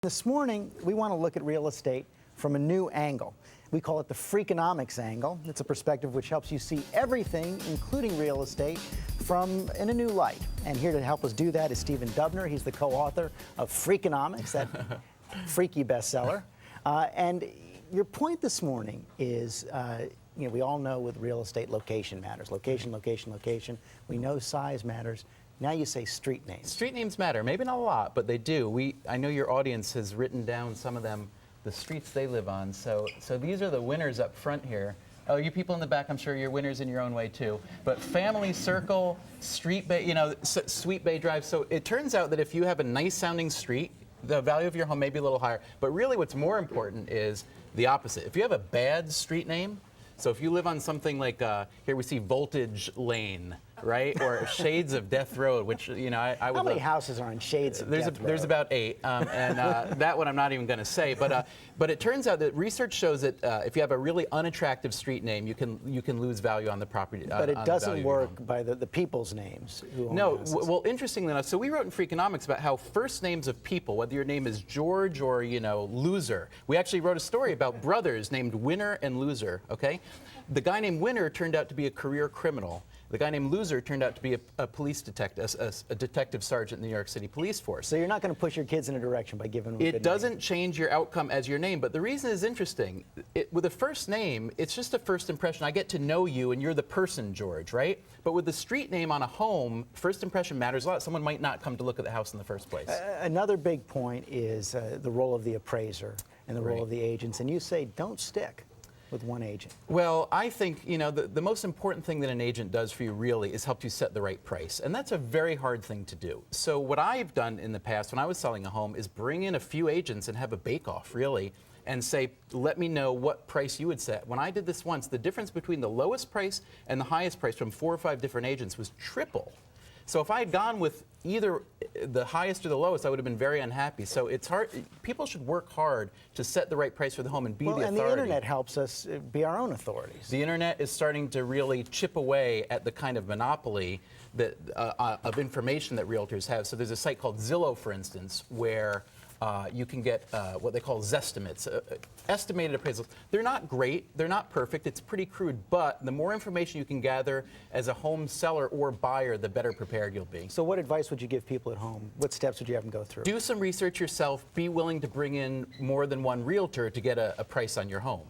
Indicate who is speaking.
Speaker 1: This morning, we want to look at real estate from a new angle. We call it the Freakonomics angle. It's a perspective which helps you see everything, including real estate, in a new light. And here to help us do that is Stephen Dubner. He's the co-author of Freakonomics, that freaky bestseller. And your point this morning is, we all know with real estate, location matters. Location, location, location. We know size matters. Now you say street names.
Speaker 2: Street names matter. Maybe not a lot, but they do. I know your audience has written down some of them, the streets they live on. So these are the winners up front here. Oh, you people in the back, I'm sure you're winners in your own way too. But Family Circle, Street Bay, Sweet Bay Drive. So it turns out that if you have a nice sounding street, the value of your home may be a little higher. But really what's more important is the opposite. If you have a bad street name, so if you live on something like, here we see Voltage Lane, right? Or Shades of Death Road, which, I would
Speaker 1: How many houses are on Shades of Death Road?
Speaker 2: There's about 8, and that one I'm not even going to say. But it turns out that research shows that if you have a really unattractive street name, you can lose value on the property.
Speaker 1: But it doesn't work by the people's names.
Speaker 2: No, well, interestingly enough, so we wrote in Freakonomics about how first names of people, whether your name is George or, Loser, we actually wrote a story about brothers named Winner and Loser, okay? The guy named Winner turned out to be a career criminal. The guy named Loser turned out to be a police detective, a detective sergeant in the New York City Police Force.
Speaker 1: So you're not going to push your kids in a direction by giving them a good name.
Speaker 2: It doesn't change your outcome as your name, but the reason is interesting. With a first name, it's just a first impression. I get to know you, and you're the person, George, right? But with the street name on a home, first impression matters a lot. Someone might not come to look at the house in the first place.
Speaker 1: Another big point is the role of the appraiser and the role of the agents, and you say don't stick with one agent.
Speaker 2: Well, I think, the most important thing that an agent does for you really is help you set the right price. And that's a very hard thing to do. So what I've done in the past when I was selling a home is bring in a few agents and have a bake-off, really, and say, let me know what price you would set. When I did this once, the difference between the lowest price and the highest price from 4 or 5 different agents was triple. So if I had gone with either the highest or the lowest, I would have been very unhappy. So it's hard. People should work hard to set the right price for the home and be the authority.
Speaker 1: And the internet helps us be our own authorities.
Speaker 2: The internet is starting to really chip away at the kind of monopoly that of information that realtors have. So there's a site called Zillow, for instance, where you can get what they call Zestimates, estimated appraisals. They're not great, they're not perfect, it's pretty crude, but the more information you can gather as a home seller or buyer, the better prepared you'll be.
Speaker 1: So what advice would you give people at home? What steps would you have them go through?
Speaker 2: Do some research yourself, be willing to bring in more than one realtor to get a price on your home.